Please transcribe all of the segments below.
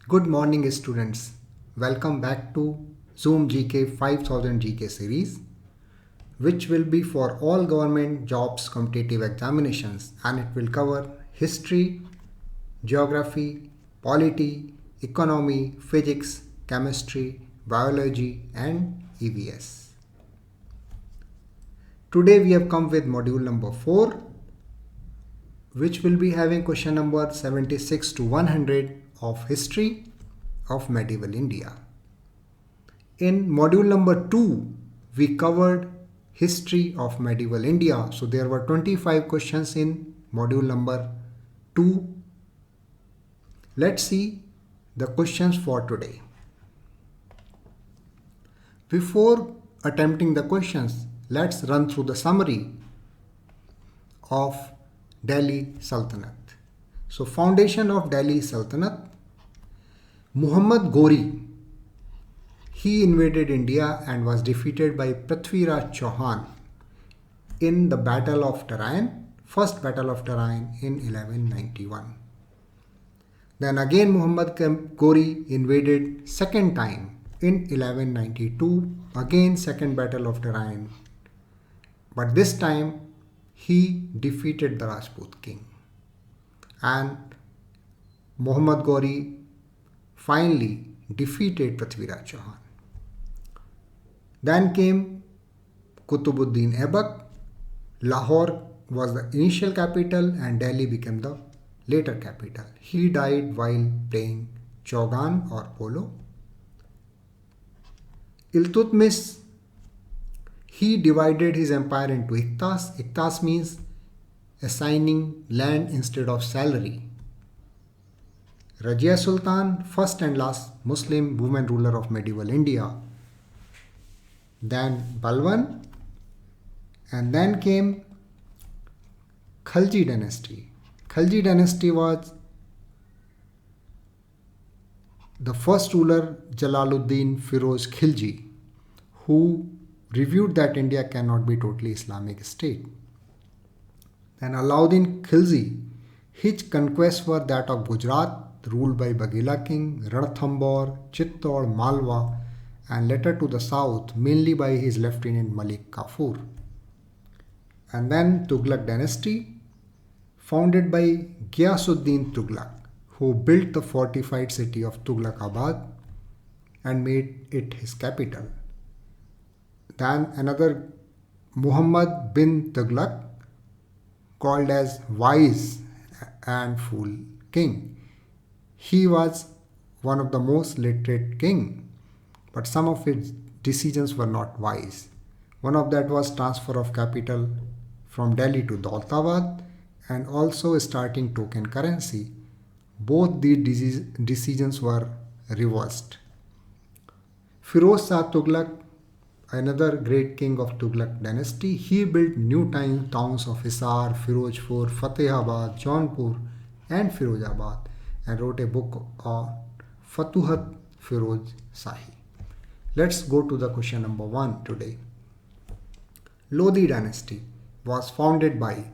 Good morning, students. Welcome back to Zoom GK 5000 GK series, which will be for all government jobs competitive examinations, and it will cover history, geography, polity, economy, physics, chemistry, biology, and EVS. Today we have come with module number 4, which will be having question number 76 to 100 of history of medieval India. In module number 2, we covered history of medieval India. So there were 25 questions in module number 2. Let's see the questions for today. Before attempting the questions, let's run through the summary of Delhi Sultanate. So foundation of Delhi Sultanate, Muhammad Ghori, he invaded India and was defeated by Prithviraj Chauhan in the Battle of Tarain, first Battle of Tarain in 1191. Then again Muhammad Ghori invaded second time in 1192, again second Battle of Tarain. But this time he defeated the Rajput king, and Muhammad Ghori finally defeated Prithviraj Chauhan. Then came Qutbuddin Aibak. Lahore was the initial capital and Delhi became the later capital. He died while playing Chaugan or polo. Iltutmish, he divided his empire into Iktas. Iktas means assigning land instead of salary. Rajia Sultan, first and last Muslim woman ruler of medieval India. Then Balwan, and then came Khalji dynasty. Khalji dynasty was the first ruler, Jalaluddin Firoz Khilji, who reviewed that India cannot be totally Islamic state. Then Alauddin Khilji, his conquests were that of Gujarat, ruled by Baghela king, Ranthambore, Chittor, Malwa, and later to the south, mainly by his lieutenant Malik Kafur. And then Tughlaq dynasty, founded by Ghiyasuddin Tughlaq, who built the fortified city of Tughlaqabad and made it his capital. Then another Muhammad bin Tughlaq, called as wise and fool king. He was one of the most literate king, but some of his decisions were not wise. One of that was transfer of capital from Delhi to Daulatabad and also starting token currency. Both these decisions were reversed. Firoz Shah Tughlaq, another great king of Tughlaq dynasty, he built new towns of Hisar, Firozpur, Fatehabad, Jaunpur and Firozabad and wrote a book on Futuhat Firoz Shahi. Let's go to the question number 1 today. Lodi dynasty was founded by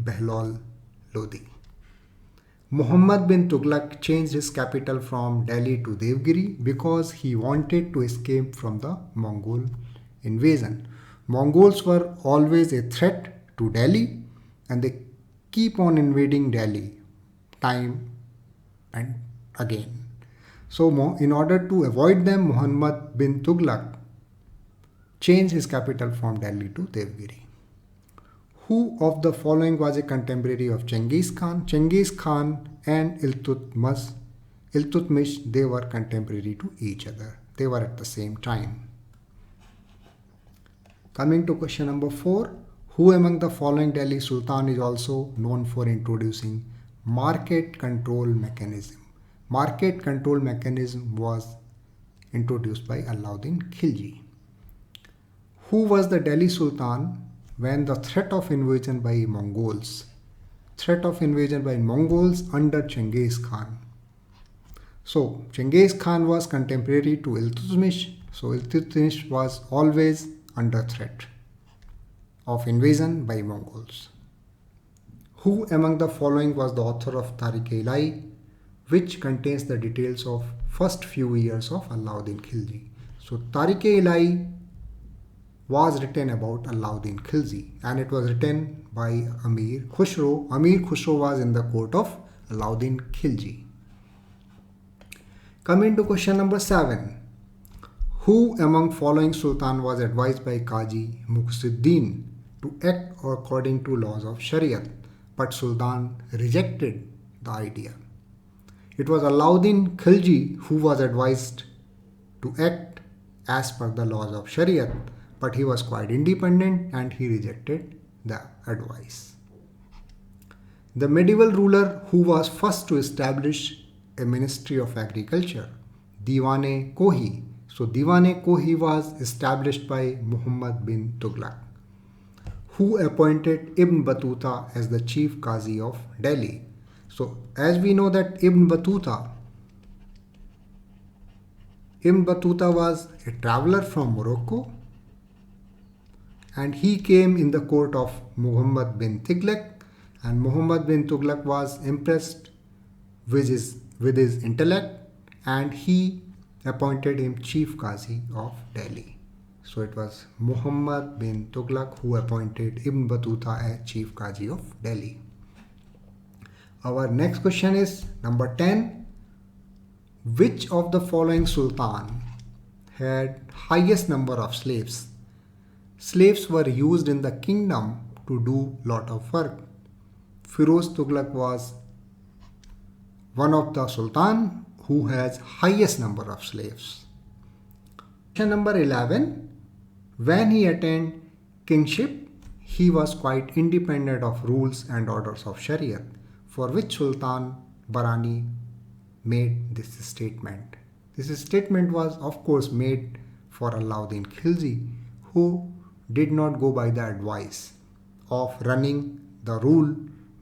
Behlol Lodi. Muhammad bin Tughlaq changed his capital from Delhi to Devgiri because he wanted to escape from the Mongol invasion. Mongols were always a threat to Delhi and they keep on invading Delhi time and again. So in order to avoid them, Muhammad bin Tughlaq changed his capital from Delhi to Devgiri. Who of the following was a contemporary of Genghis Khan? Genghis Khan and Iltutmish, they were contemporary to each other. They were at the same time. Coming to question number 4. Who among the following Delhi Sultan is also known for introducing market control mechanism? Market control mechanism was introduced by Alauddin Khilji. Who was the Delhi Sultan when the threat of invasion by Mongols under Genghis Khan? So Genghis Khan was contemporary to Iltutmish. So Iltutmish was always under threat of invasion by Mongols. Who among the following was the author of Tariq-e-Ilahi? which contains the details of first few years of Alauddin Khilji. So Tariq-e-Ilahi was written about Alauddin Khilji, and it was written by Amir Khusro. Amir Khusro was in the court of Alauddin Khilji. Coming to question number 7. Who among following Sultan was advised by Qazi Muqsiddin to act according to laws of Shariat, but Sultan rejected the idea? It was Alauddin Khilji who was advised to act as per the laws of Shariat, but he was quite independent and he rejected the advice. The medieval ruler who was first to establish a Ministry of Agriculture, Diwan-e-Kohi. So Diwan-e-Kohi was established by Muhammad bin Tughlaq, who appointed Ibn Battuta as the chief Qazi of Delhi. So as we know that Ibn Battuta was a traveler from Morocco, and he came in the court of Muhammad bin Tughlaq, and Muhammad bin Tughlaq was impressed with his intellect, and he appointed him chief Qazi of Delhi. So it was Muhammad bin Tughlaq who appointed Ibn Battuta as chief Qazi of Delhi. Our next question is number 10. Which of the following sultan had highest number of slaves? Slaves were used in the kingdom to do lot of work. Firoz Tughlaq was one of the sultan who has highest number of slaves. Question number 11. When he attained kingship, he was quite independent of rules and orders of Shariat. For which Sultan Barani made this statement? This statement was of course made for Alauddin Khilji, who did not go by the advice of running the rule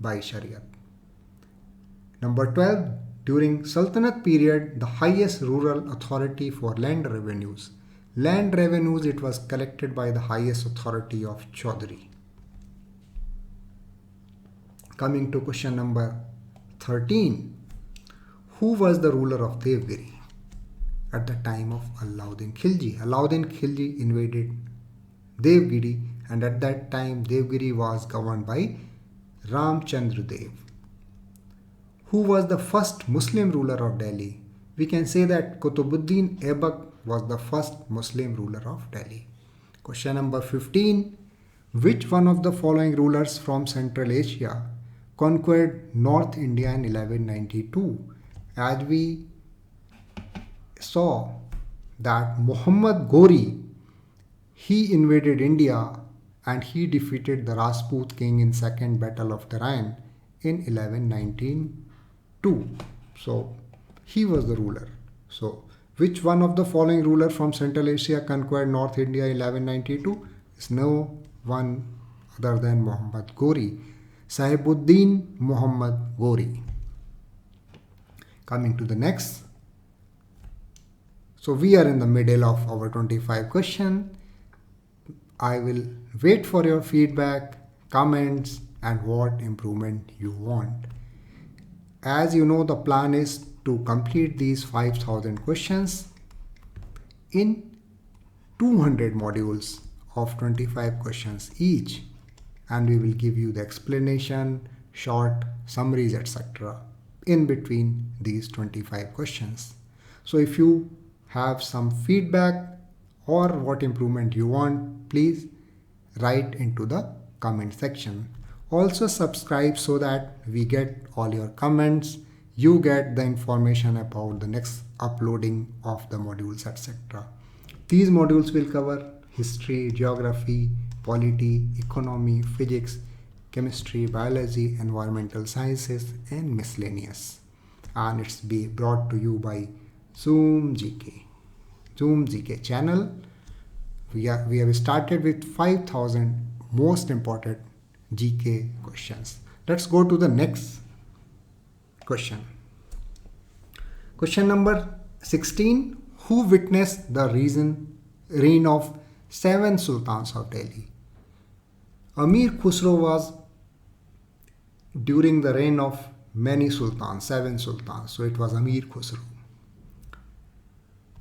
by Shariat. Number 12. During Sultanate period, the highest rural authority for land revenues. Land revenues, it was collected by the highest authority of Chaudhary. Coming to question number 13. Who was the ruler of Devgiri at the time of Alauddin Khilji? Alauddin Khilji invaded Devgiri, and at that time Devgiri was governed by Ramchandra Dev. Who was the first Muslim ruler of Delhi? We can say that Qutubuddin Aibak was the first Muslim ruler of Delhi. Question number 15. Which one of the following rulers from Central Asia conquered North India in 1192? As we saw that Muhammad Ghori, he invaded India and he defeated the Rajput king in second battle of Tarain in 1192. So he was the ruler. So which one of the following ruler from Central Asia conquered North India in 1192? Is no one other than Muhammad Ghori. Sahibuddin Muhammad Ghori. Coming to the next. So we are in the middle of our 25 question. I will wait for your feedback, comments, and what improvement you want. As you know, the plan is to complete these 5,000 questions in 200 modules of 25 questions each, and we will give you the explanation, short summaries, etc. in between these 25 questions. So if you have some feedback or what improvement you want, please write into the comment section. Also subscribe so that we get all your comments, you get the information about the next uploading of the modules, etc. These modules will cover history, geography, polity, economy, physics, chemistry, biology, environmental sciences, and miscellaneous. And it's be brought to you by Zoom GK channel. We have started with 5,000 most important GK questions. Let's go to the next question. Question number 16. Who witnessed the reign of 7 sultans of Delhi? Amir Khusro was during the reign of many sultans, 7 sultans. So it was Amir Khusro.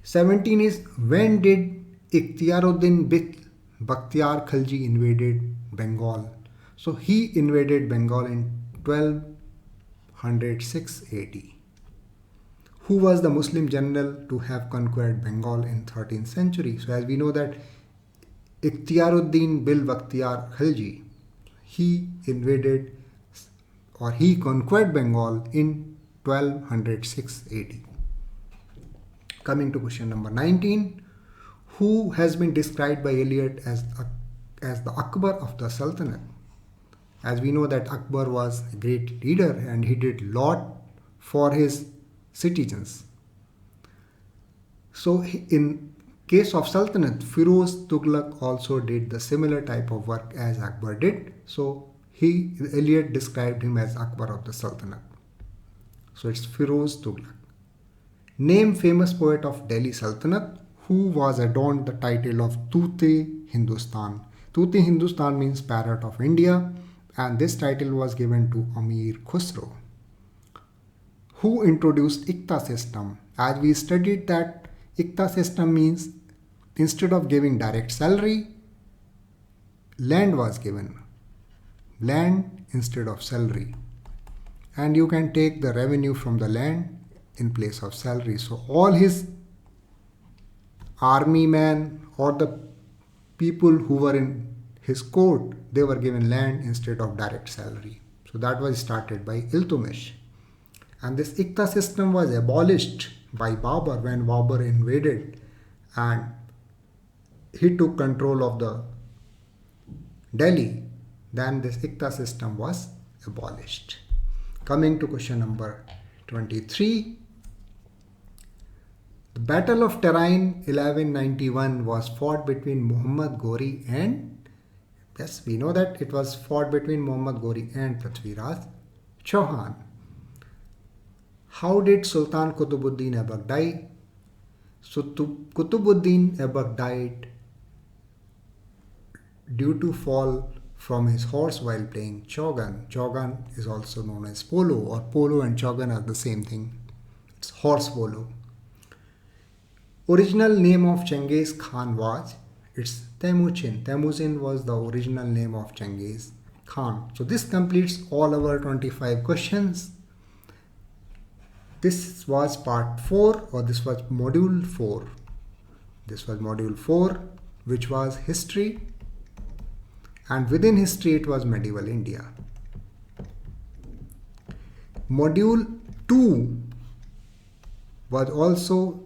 17 is, when did Ikhtiyaruddin Bakhtiar Khalji invaded Bengal? So he invaded Bengal in 1206 AD. Who was the Muslim general to have conquered Bengal in 13th century? So as we know that Ikhtiyaruddin Bakhtiar Khalji, he invaded or he conquered Bengal in 1206 AD. Coming to question number 19, who has been described by Eliot as the Akbar of the Sultanate? As we know that Akbar was a great leader and he did lot for his citizens. So in case of Sultanate, Firoz Tughlaq also did the similar type of work as Akbar did. So Eliot described him as Akbar of the Sultanate. So it's Firoz Tughlaq. Name famous poet of Delhi Sultanate who was adorned the title of Toote Hindustan. Toote Hindustan means parrot of India, and this title was given to Amir Khusro. Who introduced Ikta system? As we studied that Ikta system means instead of giving direct salary, land was given. Land instead of salary. And you can take the revenue from the land in place of salary. So all his army men or the people who were in his court, they were given land instead of direct salary. So that was started by Iltutmish. And this Ikta system was abolished by Babur when Babur invaded and he took control of the Delhi. Then this Ikta system was abolished. Coming to question number 23. The Battle of Tarain 1191 was fought between Muhammad Ghori and, yes, we know that it was fought between Muhammad Ghori and Prithviraj Chauhan. How did Sultan Qutbuddin Aibak die? So Qutbuddin Aibak died due to fall from his horse while playing Chaugan. Chaugan is also known as polo, or polo and Chaugan are the same thing. It's horse polo. Original name of Genghis Khan was, it's Temujin. Temujin was the original name of Genghis Khan. So this completes all our 25 questions. This was part 4, or this was module 4. This was module 4, which was history. And within history, it was medieval India. Module 2 was also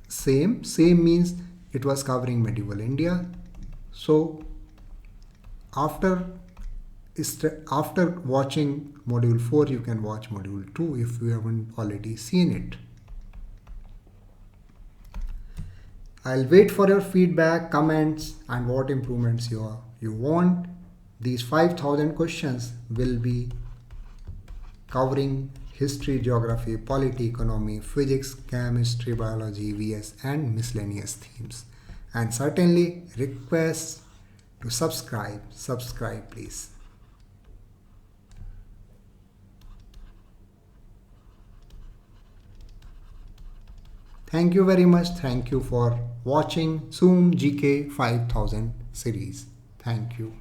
same. Same means it was covering medieval India. So after watching module 4, you can watch module 2 if you haven't already seen it. I'll wait for your feedback, comments, and what improvements you want. These 5,000 questions will be covering history, geography, polity, economy, physics, chemistry, biology, VS, and miscellaneous themes. And certainly request to subscribe. Subscribe, please. Thank you very much. Thank you for watching Zoom GK 5000 series. Thank you.